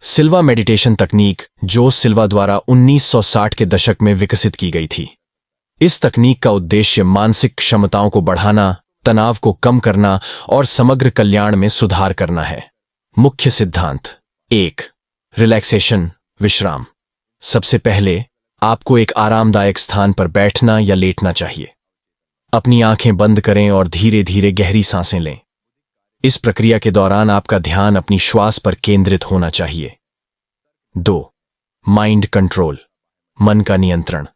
सिल्वा meditation तकनीक जोस सिल्वा द्वारा 1960 के दशक में विकसित की गई थी। इस तकनीक का उद्देश्य मानसिक क्षमताओं को बढ़ाना, तनाव को कम करना और समग्र कल्याण में सुधार करना है। मुख्य सिद्धांत 1. रिलैक्सेशन, विश्राम। सबसे पहले आपको एक आरामदायक स्थान पर बैठना या लेटना चाहिए। अपनी आंखें बंद करें और धीरे धीरे गहरी सांसें लें। इस प्रक्रिया के दौरान आपका ध्यान अपनी श्वास पर केंद्रित होना चाहिए। 2. माइंड कंट्रोल, मन का नियंत्रण।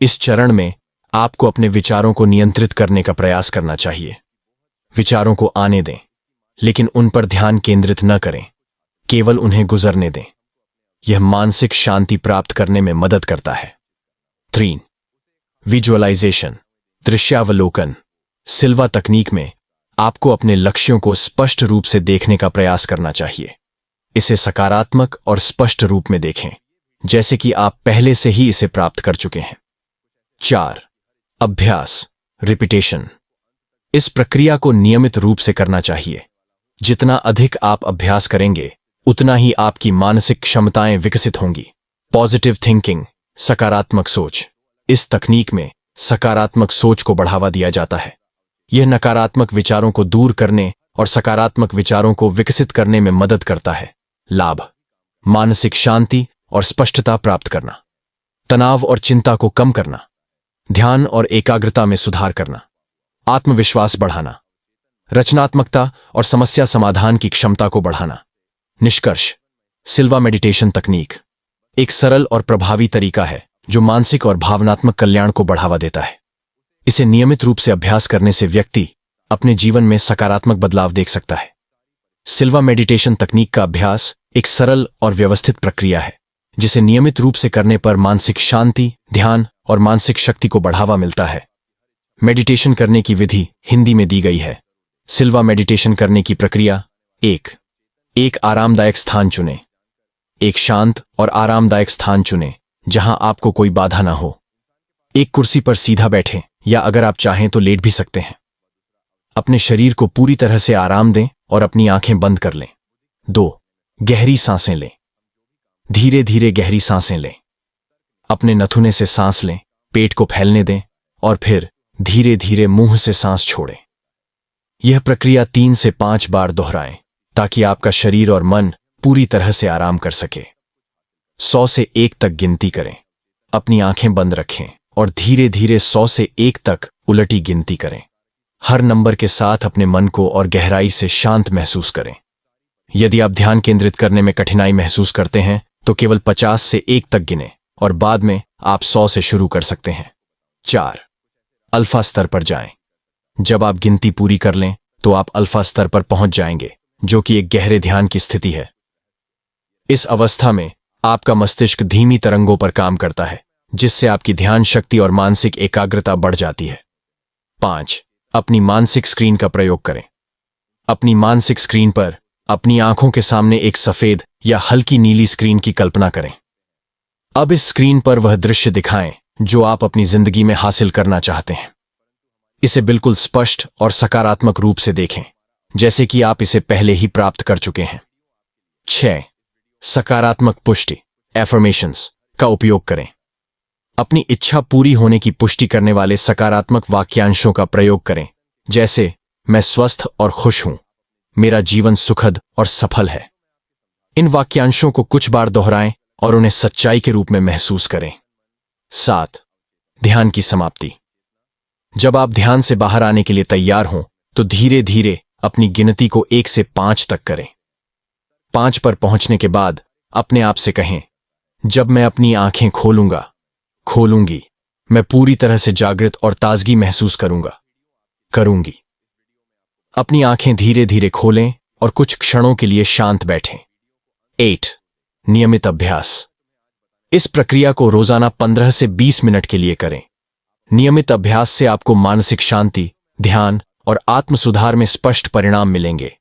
इस चरण में आपको अपने विचारों को नियंत्रित करने का प्रयास करना चाहिए। विचारों को आने दें, लेकिन उन पर ध्यान केंद्रित न करें, केवल उन्हें गुजरने दें। यह मानसिक शांति प्राप्त करने में मदद करता है। 3. विजुअलाइजेशन, दृश्यावलोकन। सिल्वा तकनीक में आपको अपने लक्ष्यों को स्पष्ट रूप से देखने का प्रयास करना चाहिए। इसे सकारात्मक और स्पष्ट रूप में देखें, जैसे कि आप पहले से ही इसे प्राप्त कर चुके हैं। 4. अभ्यास, रिपीटेशन। इस प्रक्रिया को नियमित रूप से करना चाहिए। जितना अधिक आप अभ्यास करेंगे, उतना ही आपकी मानसिक क्षमताएं विकसित होंगी। पॉजिटिव थिंकिंग, सकारात्मक सोच। इस तकनीक में सकारात्मक सोच को बढ़ावा दिया जाता है। यह नकारात्मक विचारों को दूर करने और सकारात्मक विचारों को विकसित करने में मदद करता है। लाभ: मानसिक शांति और स्पष्टता प्राप्त करना, तनाव और चिंता को कम करना, ध्यान और एकाग्रता में सुधार करना, आत्मविश्वास बढ़ाना, रचनात्मकता और समस्या समाधान की क्षमता को बढ़ाना। निष्कर्ष: सिल्वा मेडिटेशन तकनीक एक सरल और प्रभावी तरीका है जो मानसिक और भावनात्मक कल्याण को बढ़ावा देता है। इसे नियमित रूप से अभ्यास करने से व्यक्ति अपने जीवन में सकारात्मक बदलाव देख सकता है। सिल्वा मेडिटेशन तकनीक का अभ्यास एक सरल और व्यवस्थित प्रक्रिया है, जिसे नियमित रूप से करने पर मानसिक शांति, ध्यान और मानसिक शक्ति को बढ़ावा मिलता है। मेडिटेशन करने की विधि हिंदी में दी गई है। सिल्वा मेडिटेशन करने की प्रक्रिया: 1. एक आरामदायक स्थान चुनें। एक शांत और आरामदायक स्थान चुनें जहां आपको कोई बाधा ना हो। एक कुर्सी पर सीधा बैठें या अगर आप चाहें तो लेट भी सकते हैं। अपने शरीर को पूरी तरह से आराम दें और अपनी आंखें बंद कर लें। 2. गहरी सांसें लें। धीरे धीरे गहरी सांसें लें। अपने नथुने से सांस लें, पेट को फैलने दें और फिर धीरे धीरे मुंह से सांस छोड़ें। यह प्रक्रिया 3 से 5 बार दोहराएं ताकि आपका शरीर और मन पूरी तरह से आराम कर सके। 100 से 1 तक गिनती करें। अपनी आंखें बंद रखें और धीरे धीरे 100 से 1 तक उलटी गिनती करें। हर नंबर के साथ अपने मन को और गहराई से शांत महसूस करें। यदि आप ध्यान केंद्रित करने में कठिनाई महसूस करते हैं तो केवल 50 से 1 तक गिनें और बाद में आप 100 से शुरू कर सकते हैं। 4. अल्फा स्तर पर जाएं। जब आप गिनती पूरी कर लें तो आप अल्फा स्तर पर पहुंच जाएंगे, जो कि एक गहरे ध्यान की स्थिति है। इस अवस्था में आपका मस्तिष्क धीमी तरंगों पर काम करता है, जिससे आपकी ध्यान शक्ति और मानसिक एकाग्रता बढ़ जाती है। 5. अपनी मानसिक स्क्रीन का प्रयोग करें। अपनी मानसिक स्क्रीन पर अपनी आंखों के सामने एक सफेद या हल्की नीली स्क्रीन की कल्पना करें। अब इस स्क्रीन पर वह दृश्य दिखाएं जो आप अपनी जिंदगी में हासिल करना चाहते हैं। इसे बिल्कुल स्पष्ट और सकारात्मक रूप से देखें, जैसे कि आप इसे पहले ही प्राप्त कर चुके हैं। 6. सकारात्मक पुष्टि, एफर्मेशंस का उपयोग करें। अपनी इच्छा पूरी होने की पुष्टि करने वाले सकारात्मक वाक्यांशों का प्रयोग करें, जैसे मैं स्वस्थ और खुश हूं, मेरा जीवन सुखद और सफल है। इन वाक्यांशों को कुछ बार दोहराएं और उन्हें सच्चाई के रूप में महसूस करें। 7. ध्यान की समाप्ति। जब आप ध्यान से बाहर आने के लिए तैयार हों तो धीरे धीरे अपनी गिनती को 1 से 5 तक करें। 5 पर पहुंचने के बाद अपने आप से कहें, जब मैं अपनी आंखें खोलूंगी, मैं पूरी तरह से जागृत और ताजगी महसूस करूंगी। अपनी आंखें धीरे धीरे खोलें और कुछ क्षणों के लिए शांत बैठें। 8. नियमित अभ्यास। इस प्रक्रिया को रोजाना 15 से 20 मिनट के लिए करें। नियमित अभ्यास से आपको मानसिक शांति, ध्यान और आत्म सुधार में स्पष्ट परिणाम मिलेंगे।